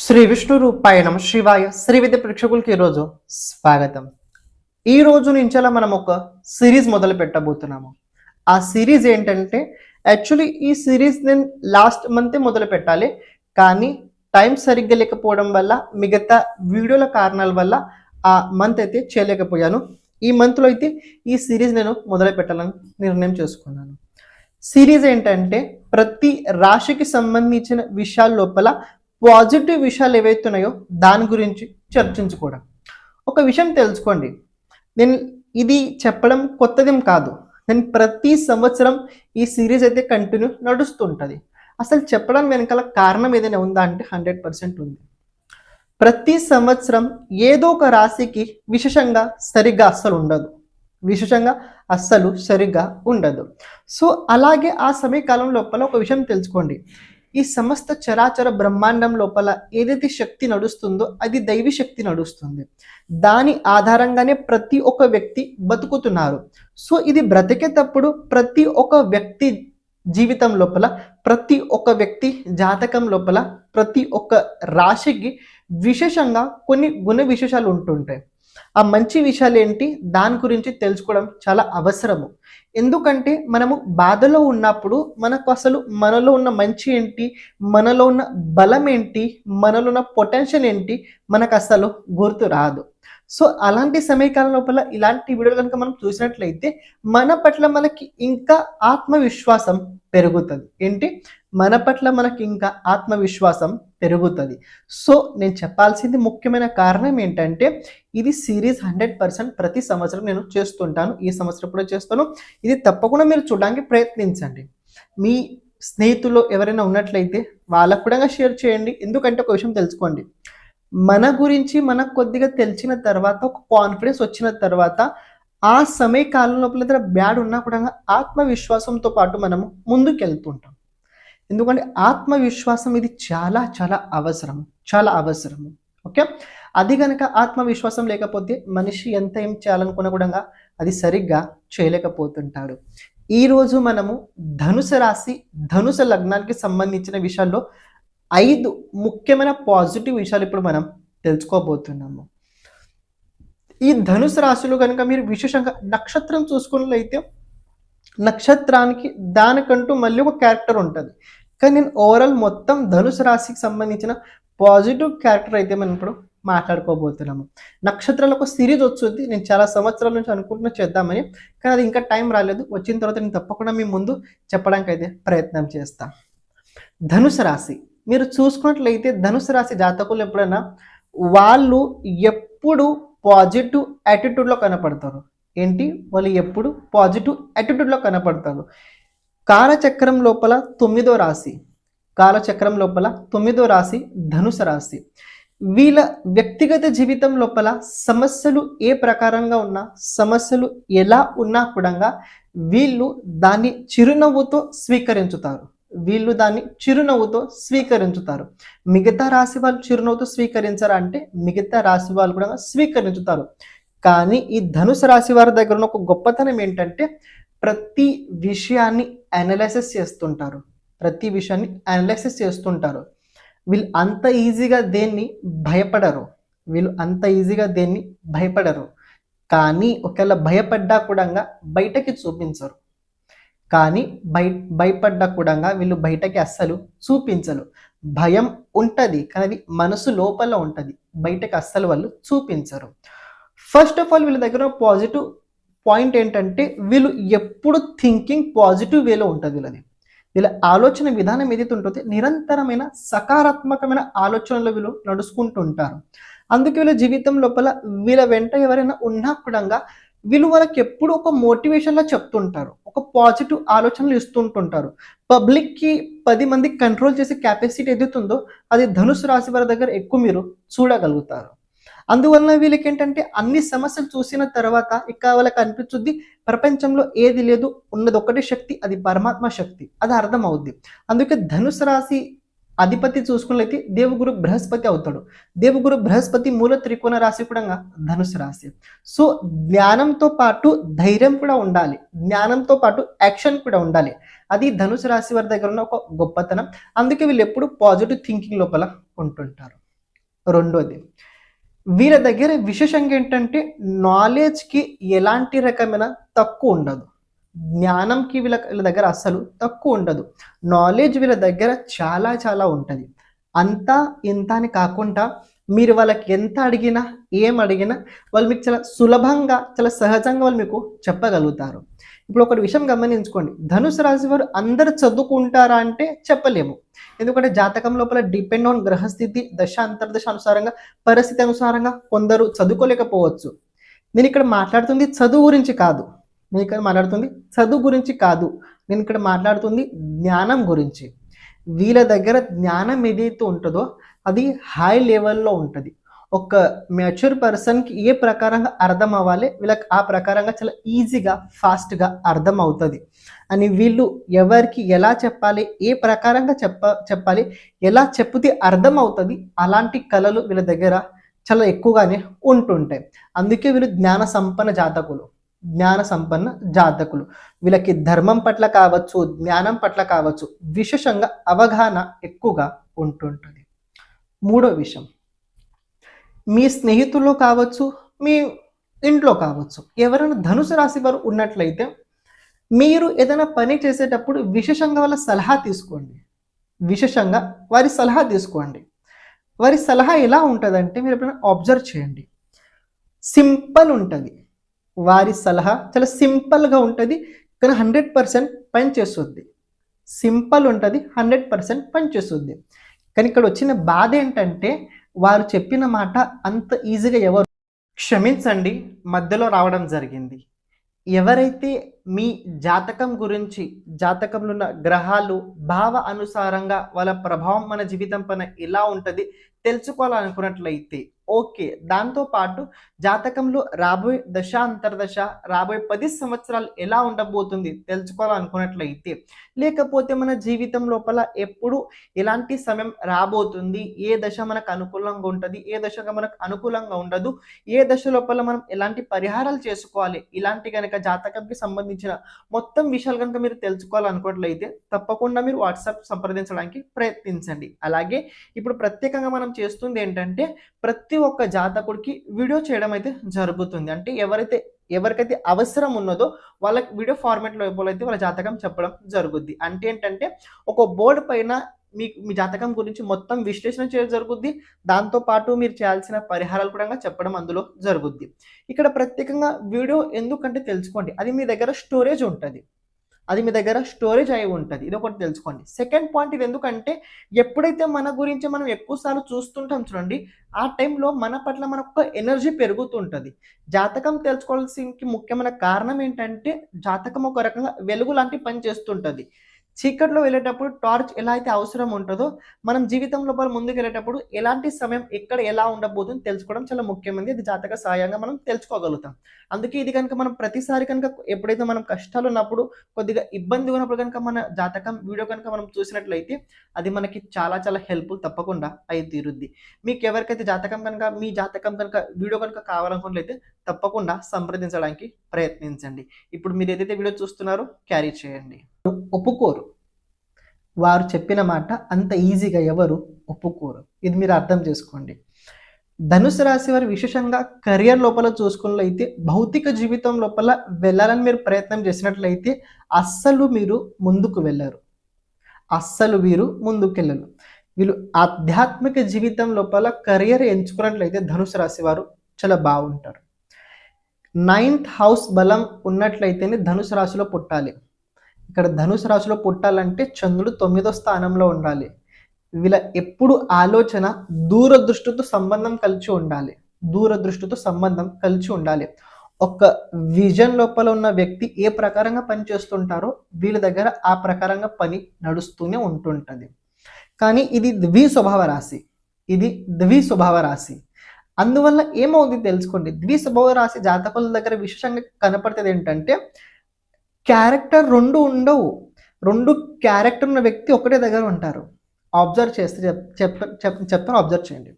శ్రీ విష్ణు రూపాయ నమ శివాయ శ్రీ విద్య ప్రేక్షకులకి ఈరోజు స్వాగతం. ఈ రోజు నుంచి అలా మనం ఒక సిరీస్ మొదలు పెట్టబోతున్నాము. ఆ సిరీస్ ఏంటంటే యాక్చువల్లీ ఈ సిరీస్ నేను లాస్ట్ మంతే మొదలు పెట్టాలి, కానీ టైం సరిగ్గా లేకపోవడం వల్ల మిగతా వీడియోల కారణాల వల్ల ఆ మంత్ అయితే చేయలేకపోయాను. ఈ మంత్లో అయితే ఈ సిరీస్ నేను మొదలు పెట్టాలని నిర్ణయం చేసుకున్నాను. సిరీస్ ఏంటంటే ప్రతి రాశికి సంబంధించిన విషయాల లోపల పాజిటివ్ విషయాలు ఏవైతే ఉన్నాయో దాని గురించి చర్చించుకోవడం. ఒక విషయం తెలుసుకోండి, నేను ఇది చెప్పడం కొత్తదేం కాదు. నేను ప్రతి సంవత్సరం ఈ సిరీస్ అయితే కంటిన్యూ నడుస్తుంటుంది. అసలు చెప్పడం వెనకాల కారణం ఏదైనా ఉందా అంటే 100% ఉంది. ప్రతి సంవత్సరం ఏదో ఒక రాశికి విశేషంగా సరిగ్గా అస్సలు సరిగ్గా ఉండదు. సో అలాగే ఆ సమయకాలం లోపల ఒక విషయం తెలుసుకోండి, ఈ సమస్త చరాచర బ్రహ్మాండం లోపల ఏదైతే శక్తి నడుస్తుందో అది దైవీ శక్తి నడుస్తుంది. దాని ఆధారంగానే ప్రతి ఒక్క వ్యక్తి బతుకుతున్నారు. సో ఇది బ్రతికేటప్పుడు ప్రతి ఒక్క వ్యక్తి జీవితం లోపల, ప్రతి ఒక్క వ్యక్తి జాతకం లోపల, ప్రతి ఒక్క రాశికి విశేషంగా కొన్ని గుణ విశేషాలు ఉంటుంటాయి. ఆ మంచి విషయాలు ఏంటి దాని గురించి తెలుసుకోవడం చాలా అవసరము. ఎందుకంటే మనము బాధలో ఉన్నప్పుడు మనకు అసలు మనలో ఉన్న మంచి ఏంటి, మనలో ఉన్న బలం ఏంటి, మనలో ఉన్న పొటెన్షియల్ ఏంటి మనకు అసలు గుర్తు రాదు. సో అలాంటి సమయకాలం లోపల ఇలాంటి వీడియోలు కనుక మనం చూసినట్లయితే మన పట్ల మనకి ఇంకా ఆత్మవిశ్వాసం పెరుగుతుంది. ఏంటి, మన పట్ల మనకి ఇంకా ఆత్మవిశ్వాసం పెరుగుతుంది. సో నేను చెప్పాల్సింది ముఖ్యమైన కారణం ఏంటంటే ఇది సిరీస్ 100% ప్రతి సంవత్సరం నేను చేస్తుంటాను. ఈ సంవత్సరం కూడా చేస్తాను. ఇది తప్పకుండా మీరు చూడడానికి ప్రయత్నించండి. మీ స్నేహితులు ఎవరైనా ఉన్నట్లయితే వాళ్ళకు కూడా షేర్ చేయండి. ఎందుకంటే ఒక విషయం తెలుసుకోండి, మన గురించి మనకు కొద్దిగా తెలిసిన తర్వాత, ఒక కాన్ఫిడెన్స్ వచ్చిన తర్వాత, ఆ సమయ కాలం లోపల బ్యాడ్ ఉన్నా కూడా ఆత్మవిశ్వాసంతో పాటు మనము ముందుకెళ్తుంటాం. ఎందుకంటే ఆత్మవిశ్వాసం ఇది చాలా చాలా అవసరము. ఓకే, అది కనుక ఆత్మవిశ్వాసం లేకపోతే మనిషి ఎంత ఏం చేయాలనుకున్నా కూడా అది సరిగ్గా చేయలేకపోతుంటాడు. ఈరోజు మనము ధనుసు రాశి, ధనుసు లగ్నానికి సంబంధించిన విషయాల్లో 5 ముఖ్యమైన పాజిటివ్ విషయాలు ఇప్పుడు మనం తెలుసుకోబోతున్నాము. ఈ ధనుసు రాశిలో కనుక మీరు విశేషంగా నక్షత్రం చూసుకున్నట్లయితే నక్షత్రానికి దానికంటూ మళ్ళీ ఒక క్యారెక్టర్ ఉంటుంది. కానీ నేను ఓవరాల్ మొత్తం ధనుసు రాశికి సంబంధించిన పాజిటివ్ క్యారెక్టర్ అయితే మనం ఇప్పుడు మాట్లాడుకోబోతున్నాము. నక్షత్రాలకు సిరీస్ వచ్చింది, నేను చాలా సంవత్సరాల నుంచి అనుకుంటున్నా చేద్దామని, కానీ అది ఇంకా టైం రాలేదు. వచ్చిన తర్వాత నేను తప్పకుండా మీ ముందు చెప్పడానికి అయితే ప్రయత్నం చేస్తాను. ధనుసు రాశి మీరు చూసుకున్నట్లయితే ధనుసు రాశి జాతకులు ఎప్పుడైనా వాళ్ళు ఎప్పుడు పాజిటివ్ యాటిట్యూడ్లో కనపడతారు. ఏంటి, వాళ్ళు ఎప్పుడు పాజిటివ్ యాటిట్యూడ్లో కనపడతారు. కాలచక్రం లోపల 9వ రాశి ధనుసు రాశి. వీళ్ళ వ్యక్తిగత జీవితం లోపల సమస్యలు ఏ ప్రకారంగా ఉన్నా, సమస్యలు ఎలా ఉన్నా కూడా వీళ్ళు దాన్ని చిరునవ్వుతో స్వీకరించుతారు. మిగతా రాశి వాళ్ళు చిరునవ్వుతో స్వీకరించారా అంటే మిగతా రాశి వాళ్ళు కూడా స్వీకరించుతారు. కానీ ఈ ధనుసు రాశి వారి దగ్గర ఉన్న ఒక గొప్పతనం ఏంటంటే ప్రతి విషయాన్ని అనలైసిస్ చేస్తుంటారు. వీళ్ళు అంత ఈజీగా దేన్ని భయపడరు. కానీ ఒకవేళ భయపడ్డా కూడా బయటకి చూపించరు. భయపడ్డా కూడా వీళ్ళు బయటకి అస్సలు చూపించరు. భయం ఉంటుంది కానీ అది మనసు లోపల ఉంటుంది, బయటకి అస్సలు వాళ్ళు చూపించరు. ఫస్ట్ ఆఫ్ ఆల్ వీళ్ళ దగ్గర పాజిటివ్ పాయింట్ ఏంటంటే వీళ్ళు ఎప్పుడు థింకింగ్ పాజిటివ్ వేలో ఉంటుంది. వీళ్ళ ఆలోచన విధానం ఏదైతే ఉంటుందో నిరంతరమైన సకారాత్మకమైన ఆలోచనలు వీళ్ళు నడుచుకుంటూ ఉంటారు. అందుకే వీళ్ళ జీవితం లోపల వీళ్ళ వెంట ఎవరైనా ఉన్నా కూడా వీళ్ళు వాళ్ళకి ఎప్పుడు ఒక మోటివేషన్లా చెప్తుంటారు, ఒక పాజిటివ్ ఆలోచనలు ఇస్తుంటుంటారు. పబ్లిక్కి 10 మందికి కంట్రోల్ చేసే కెపాసిటీ ఏదైతే ఉందో అది ధనుసు రాశి వారి దగ్గర ఎక్కువ మీరు చూడగలుగుతారు. అందువలన వీళ్ళకి ఏంటంటే అన్ని సమస్యలు చూసిన తర్వాత ఇక వాళ్ళకి అనిపించుద్ది ప్రపంచంలో ఏది లేదు, ఉన్నది ఒకటే శక్తి, అది పరమాత్మ శక్తి, అది అర్థం అవుద్ది. అందుకే ధనుసు రాశి అధిపతి చూసుకున్నట్లయితే దేవగురు బృహస్పతి అవుతాడు. దేవగురు బృహస్పతి మూల త్రికోణ రాశి కూడా ధనుసు రాశి. సో జ్ఞానంతో పాటు ధైర్యం కూడా ఉండాలి, జ్ఞానంతో పాటు యాక్షన్ కూడా ఉండాలి. అది ధనుసు రాశి వారి దగ్గర ఉన్న ఒక గొప్పతనం. అందుకే వీళ్ళు ఎప్పుడు పాజిటివ్ థింకింగ్ లోపల ఉంటుంటారు. రెండోది, వీళ్ళ దగ్గర విశేషంగా ఏంటంటే నాలెడ్జ్కి ఎలాంటి రకమైన తక్కువ ఉండదు. జ్ఞానంకి వీళ్ళ దగ్గర అస్సలు తక్కువ ఉండదు. నాలెడ్జ్ వీళ్ళ దగ్గర చాలా చాలా ఉంటుంది. అంతా ఇంత అని కాకుండా మీరు వాళ్ళకి ఎంత అడిగినా, ఏం అడిగినా వాళ్ళు మీకు చాలా సులభంగా, చాలా సహజంగా వాళ్ళు మీకు చెప్పగలుగుతారు. ఇప్పుడు ఒకటి విషయం గమనించుకోండి, ధనుసు రాశి వారు అందరు చదువుకుంటారా అంటే చెప్పలేము. ఎందుకంటే జాతకం లోపల డిపెండ్ ఆన్ గ్రహస్థితి, దశ అంతర్దశ అనుసారంగా, పరిస్థితి అనుసారంగా కొందరు చదువుకోలేకపోవచ్చు. నేను ఇక్కడ మాట్లాడుతుంది చదువు గురించి కాదు. నేను ఇక్కడ మాట్లాడుతుంది చదువు గురించి కాదు. నేను ఇక్కడ మాట్లాడుతుంది జ్ఞానం గురించి. వీళ్ళ దగ్గర జ్ఞానం ఏదైతే ఉంటుందో అది హై లెవెల్లో ఉంటుంది. ఒక మ్యాచ్యూర్ పర్సన్కి ఏ ప్రకారంగా అర్థం అవ్వాలి, వీళ్ళకి ఆ ప్రకారంగా చాలా ఈజీగా, ఫాస్ట్గా అర్థం అవుతుంది. అని వీళ్ళు ఎవరికి ఎలా చెప్పాలి, ఏ ప్రకారంగా చెప్పాలి, ఎలా చెప్తే అర్థం అవుతుంది, అలాంటి కళలు వీళ్ళ దగ్గర చాలా ఎక్కువగానే ఉంటుంటాయి. అందుకే వీళ్ళు జ్ఞాన సంపన్న జాతకులు. వీళ్ళకి ధర్మం పట్ల కావచ్చు, జ్ఞానం పట్ల కావచ్చు, విశేషంగా అవగాహన ఎక్కువగా ఉంటుంటుంది. మూడో విషయం, మీ స్నేహితుల్లో కావచ్చు, మీ ఇంట్లో కావచ్చు, ఎవరైనా ధనుసు రాశి వారు ఉన్నట్లయితే మీరు ఏదైనా పని చేసేటప్పుడు విశేషంగా వాళ్ళ సలహా తీసుకోండి. విశేషంగా వారి సలహా తీసుకోండి. వారి సలహా ఎలా ఉంటుందంటే మీరు ఎప్పుడైనా అబ్జర్వ్ చేయండి. సింపుల్ ఉంటుంది. వారి సలహా చాలా సింపుల్గా ఉంటుంది, కానీ 100% పనిచేస్తుంది. సింపుల్ ఉంటుంది, 100% పనిచేస్తుంది. కానీ ఇక్కడ వచ్చిన బాధ ఏంటంటే వారు చెప్పిన మాట అంత ఈజీగా ఎవరు, క్షమించండి మధ్యలో రావడం జరిగింది. ఎవరైతే మీ జాతకం గురించి, జాతకంలో ఉన్న గ్రహాలు భావ అనుసారంగా వాళ్ళ ప్రభావం మన జీవితం పైన ఎలా ఉంటుంది తెలుసుకోవాలనుకున్నట్లయితే ఓకే, దాంతోపాటు జాతకంలో రాబోయే దశ అంతర్దశ, రాబోయే 10 సంవత్సరాలు ఎలా ఉండబోతుంది తెలుసుకోవాలనుకున్నట్లయితే, లేకపోతే మన జీవితం లోపల ఎప్పుడు ఎలాంటి సమయం రాబోతుంది, ఏ దశ మనకు అనుకూలంగా ఉంటుంది, ఏ దశగా మనకు అనుకూలంగా ఉండదు, ఏ దశ లోపల మనం ఎలాంటి పరిహారాలు చేసుకోవాలి, ఇలాంటి కనుక జాతకంకి సంబంధించిన మొత్తం విషయాలు కనుక మీరు తెలుసుకోవాలనుకున్నట్లయితే తప్పకుండా మీరు వాట్సాప్ సంప్రదించడానికి ప్రయత్నించండి. అలాగే ఇప్పుడు ప్రత్యేకంగా మనం చేస్తుంది ఏంటంటే ప్రతి ఒక్క జాతకుడికి వీడియో చేయడం అయితే జరుగుతుంది. అంటే ఎవరికైతే అవసరం ఉన్నదో వాళ్ళకి వీడియో ఫార్మాట్లో అయితే వాళ్ళ జాతకం చెప్పడం జరుగుద్ది. అంటే ఏంటంటే ఒక బోర్డు పైన మీ జాతకం గురించి మొత్తం విశ్లేషణ చేయడం జరుగుద్ది. దాంతోపాటు మీరు చేయాల్సిన పరిహారాలు కూడా చెప్పడం అందులో జరుగుద్ది. ఇక్కడ ప్రత్యేకంగా వీడియో ఎందుకంటే తెలుసుకోండి, అది మీ దగ్గర స్టోరేజ్ ఉంటుంది. అయి ఉంటుంది. ఇది ఒకటి తెలుసుకోండి. సెకండ్ పాయింట్, ఇది ఎందుకంటే ఎప్పుడైతే మన గురించి మనం ఎక్కువసార్లు చూస్తుంటాం చూడండి, ఆ టైంలో మన పట్ల మనకు ఎనర్జీ పెరుగుతుంటుంది. జాతకం తెలుసుకోవాల్సిన ముఖ్యమైన కారణం ఏంటంటే జాతకం ఒక రకంగా వెలుగు లాంటి పని చేస్తుంటుంది. చీకట్లో వెళ్ళేటప్పుడు టార్చ్ ఎలా అయితే అవసరం ఉంటుందో మనం జీవితం లోపల ముందుకు వెళ్ళేటప్పుడు ఎలాంటి సమయం ఎక్కడ ఎలా ఉండబోతుందో తెలుసుకోవడం చాలా ముఖ్యమైనది. ఇది జాతక సహాయంగా మనం తెలుసుకోగలుగుతాం. అందుకే ఇది కనుక మనం ప్రతిసారి కనుక ఎప్పుడైతే మనం కష్టాలు ఉన్నప్పుడు, కొద్దిగా ఇబ్బంది ఉన్నప్పుడు కనుక మన జాతకం వీడియో కనుక మనం చూసినట్లయితే అది మనకి చాలా చాలా హెల్ప్ఫుల్ తప్పకుండా అయి తీరుద్ది. మీకు ఎవరికైతే మీ జాతకం కనుక వీడియో కనుక కావాలనుకున్నట్లయితే తప్పకుండా సంప్రదించడానికి ప్రయత్నించండి. ఇప్పుడు మీరు ఏదైతే వీడియో చూస్తున్నారో క్యారీ చేయండి. ఒప్పుకోరు. వారు చెప్పిన మాట అంత ఈజీగా ఎవరు ఒప్పుకోరు. ఇది మీరు అర్థం చేసుకోండి. ధనుసు రాశి వారు విశేషంగా కెరియర్ లోపల చూసుకున్నట్లయితే, భౌతిక జీవితం లోపల వెళ్ళాలని మీరు ప్రయత్నం చేసినట్లయితే అస్సలు మీరు ముందుకు వెళ్ళరు. వీళ్ళు ఆధ్యాత్మిక జీవితం లోపల కెరియర్ ఎంచుకున్నట్లయితే ధనుసు రాశి వారు చాలా బాగుంటారు. 9th హౌస్ బలం ఉన్నట్లయితేనే ధనుసు రాశిలో పుట్టాలి. ఇక్కడ ధనుసు రాశిలో పుట్టాలంటే చంద్రుడు 9వ స్థానంలో ఉండాలి. వీళ్ళ ఎప్పుడు ఆలోచన దూరదృష్టితో సంబంధం కలిసి ఉండాలి. ఒక విజన్ లోపల ఉన్న వ్యక్తి ఏ ప్రకారంగా పని చేస్తుంటారో వీళ్ళ దగ్గర ఆ ప్రకారంగా పని నడుస్తూనే ఉంటుంటుంది. కానీ ఇది ద్విస్వభావ రాశి. అందువల్ల ఏమవుతుంది తెలుసుకోండి. ద్విస్వభావ రాశి జాతకుల దగ్గర విశేషంగా కనపడుతుంది ఏంటంటే క్యారెక్టర్ రెండు ఉండవు. 2 క్యారెక్టర్ ఉన్న వ్యక్తి ఒకటే దగ్గర ఉంటారు. అబ్జర్వ్ చేస్తే చెప్తాను, అబ్జర్వ్ చేయండి.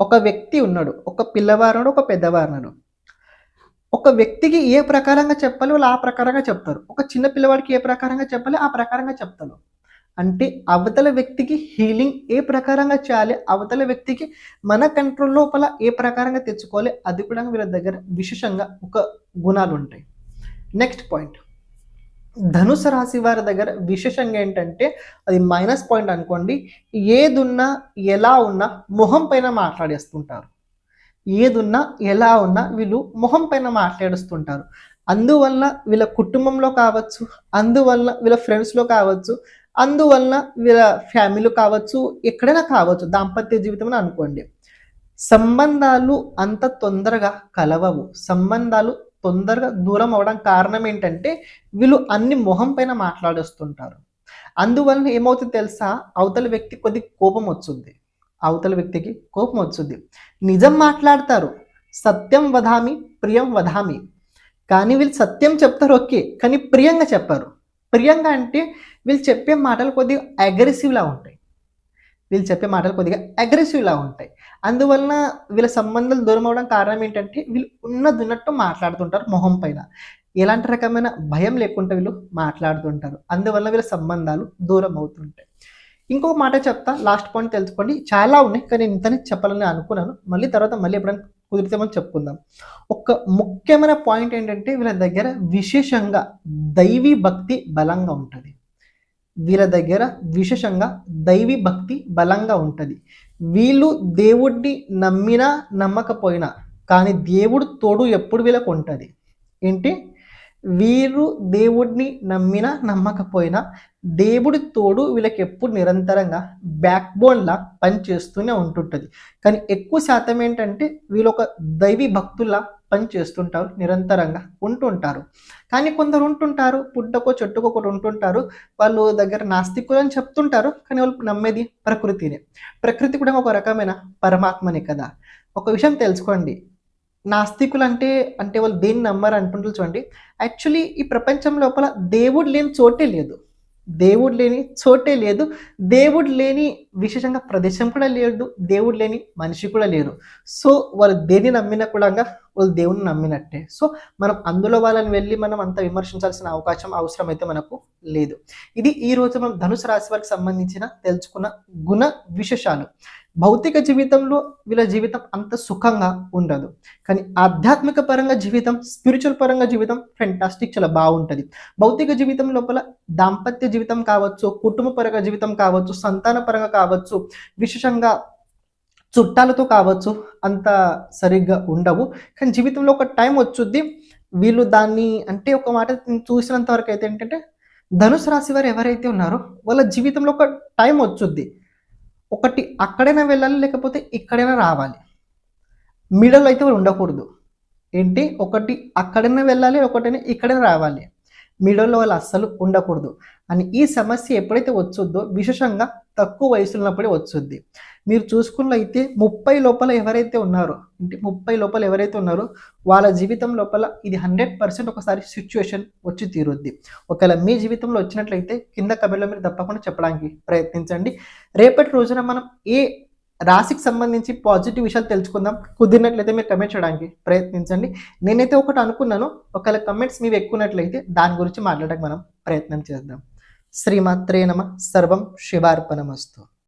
ఒక వ్యక్తి ఉన్నాడు, ఒక పిల్లవారున్నాడు, ఒక పెద్దవారున్నాడు. ఒక వ్యక్తికి ఏ ప్రకారంగా చెప్పాలి వాళ్ళు ఆ ప్రకారంగా చెప్తారు. ఒక చిన్న పిల్లవాడికి ఏ ప్రకారంగా చెప్పాలి ఆ ప్రకారంగా చెప్తారు. అంటే అవతల వ్యక్తికి హీలింగ్ ఏ ప్రకారంగా చేయాలి, అవతల వ్యక్తికి మన కంట్రోల్ లోపల ఏ ప్రకారంగా తెచ్చుకోవాలి, అది కూడా వీళ్ళ దగ్గర విశేషంగా ఒక గుణాలు ఉంటాయి. నెక్స్ట్ పాయింట్, ధనుసు రాశి వారి దగ్గర విశేషంగా ఏంటంటే అది మైనస్ పాయింట్ అనుకోండి, ఏదున్నా ఎలా ఉన్నా మొహం పైన మాట్లాడేస్తుంటారు. ఏదున్నా ఎలా ఉన్నా వీళ్ళు మొహం పైన మాట్లాడుస్తుంటారు. అందువల్ల వీళ్ళ కుటుంబంలో కావచ్చు, అందువల్ల వీళ్ళ ఫ్రెండ్స్లో కావచ్చు, అందువల్ల వీళ్ళ ఫ్యామిలీలో కావచ్చు, ఎక్కడైనా కావచ్చు, దాంపత్య జీవితం అనుకోండి, సంబంధాలు అంత తొందరగా కలవవు. సంబంధాలు తొందరగా దూరం అవడం కారణం ఏంటంటే వీళ్ళు అన్ని మొహం పైన మాట్లాడేస్తుంటారు. అందువలన ఏమవుతుంది తెలుసా, అవతల వ్యక్తి కొద్ది కోపం వచ్చుద్ది, అవతల వ్యక్తికి కోపం వచ్చుద్ది. నిజం మాట్లాడతారు, సత్యం వదామి ప్రియం వదామి, కానీ వీళ్ళు సత్యం చెప్తారు ఓకే, కానీ ప్రియంగా చెప్పారు. ప్రియంగా అంటే వీళ్ళు చెప్పే మాటలు కొద్దిగా అగ్రెసివ్లా ఉంటాయి, వీళ్ళు చెప్పే మాటలు కొద్దిగా అగ్రెసివ్లా ఉంటాయి. అందువలన వీళ్ళ సంబంధాలు దూరం అవడం కారణం ఏంటంటే వీళ్ళు ఉన్నట్టు మాట్లాడుతుంటారు మొహం పైన, ఎలాంటి రకమైన భయం లేకుండా వీళ్ళు మాట్లాడుతుంటారు. అందువల్ల వీళ్ళ సంబంధాలు దూరం అవుతుంటాయి. ఇంకొక మాట చెప్తా, లాస్ట్ పాయింట్ తెలుసుకోండి. చాలా ఉన్నాయి కానీ ఇంతనే చెప్పాలని అనుకున్నాను, మళ్ళీ ఎప్పుడైనా కుదిరితే మనం చెప్పుకుందాం. ఒక ముఖ్యమైన పాయింట్ ఏంటంటే వీళ్ళ దగ్గర విశేషంగా దైవీ భక్తి బలంగా ఉంటుంది. వీళ్ళ దగ్గర విశేషంగా దైవీ భక్తి బలంగా ఉంటుంది. వీళ్ళు దేవుడిని నమ్మినా నమ్మకపోయినా కానీ దేవుడు తోడు ఎప్పుడు వీళ్ళకు ఉంటుంది. ఏంటి, వీరు దేవుడిని నమ్మినా నమ్మకపోయినా దేవుడి తోడు వీళ్ళకి ఎప్పుడు నిరంతరంగా బ్యాక్ బోన్లా పనిచేస్తూనే ఉంటుంటుంది. కానీ ఎక్కువ శాతం ఏంటంటే వీళ్ళు ఒక దైవీ భక్తుల్లా పని చేస్తుంటారు, నిరంతరంగా ఉంటుంటారు. కానీ కొందరు ఉంటుంటారు, పుట్టకో చెట్టుకో ఒకటి ఉంటుంటారు, వాళ్ళు దగ్గర నాస్తికులు అని చెప్తుంటారు, కానీ వాళ్ళు నమ్మేది ప్రకృతినే. ప్రకృతి కూడా ఒక రకమైన పరమాత్మనే కదా. ఒక విషయం తెలుసుకోండి, నాస్తికులు అంటే వాళ్ళు దేన్ని నమ్మరు అనుకుంటారు చూడండి. యాక్చువల్లీ ఈ ప్రపంచం లోపల దేవుడు లేని చోటే లేదు, దేవుడు లేని చోటే లేదు, దేవుడు లేని విశేషంగా ప్రదేశం కూడా లేదు, దేవుడు లేని మనిషి కూడా లేరు. సో వాళ్ళు దేన్ని నమ్మినా కూడా వాళ్ళు దేవుని నమ్మినట్టే. సో మనం అందులో వాళ్ళని వెళ్ళి మనం అంత విమర్శించాల్సిన అవసరం అయితే మనకు లేదు. ఇది ఈరోజు మనం ధనుసు రాశి వారికి సంబంధించిన తెలుసుకున్న గుణ విశేషాలు. భౌతిక జీవితంలో వీళ్ళ జీవితం అంత సుఖంగా ఉండదు, కానీ ఆధ్యాత్మిక పరంగా జీవితం, స్పిరిచువల్ పరంగా జీవితం ఫెంటాస్టిక్, చాలా బాగుంటుంది. భౌతిక జీవితం లోపల దాంపత్య జీవితం కావచ్చు, కుటుంబ పరంగా జీవితం కావచ్చు, సంతాన పరంగా కావచ్చు, విశేషంగా చుట్టాలతో కావచ్చు, అంత సరిగ్గా ఉండవు. కానీ జీవితంలో ఒక టైం వచ్చుద్ది వీళ్ళు దాన్ని, అంటే ఒక మాట చూసినంత వరకు అయితే ఏంటంటే ధనుసు రాశి వారు ఎవరైతే ఉన్నారో వాళ్ళ జీవితంలో ఒక టైం వచ్చుద్ది, ఒకటి అక్కడైనా వెళ్ళాలి లేకపోతే ఇక్కడైనా రావాలి, మిడల్ అయితే ఉండకూడదు. ఏంటి, ఒకటి అక్కడైనా వెళ్ళాలి, ఒకటైనా ఇక్కడైనా రావాలి, మిడల్లో వాళ్ళు అస్సలు ఉండకూడదు అని ఈ సమస్య ఎప్పుడైతే వచ్చుద్దో విశేషంగా తక్కువ వయసు ఉన్నప్పుడే వచ్చుద్ది. మీరు చూసుకున్నట్లయితే 30 లోపల ఎవరైతే ఉన్నారో, అంటే 30 లోపల ఎవరైతే ఉన్నారో వాళ్ళ జీవితం లోపల ఇది 100% ఒకసారి సిచ్యువేషన్ వచ్చి తీరుద్ది. ఒకవేళ మీ జీవితంలో వచ్చినట్లయితే కింద కమెంట్లో మీరు తప్పకుండా చెప్పడానికి ప్రయత్నించండి. రేపటి రోజున మనం ఏ రాశికి సంబంధించి పాజిటివ్ విషయాలు తెలుసుకుందాం, కుదిరినట్లయితే మీరు కమెంట్ చేయడానికి ప్రయత్నించండి. నేనైతే ఒకటి అనుకున్నాను, ఒకవేళ కమెంట్స్ మీరు ఎక్కువనట్లయితే దాని గురించి మాట్లాడడానికి మనం ప్రయత్నం చేద్దాం. శ్రీమాత్రే నమః. సర్వం శివార్పణమస్తు.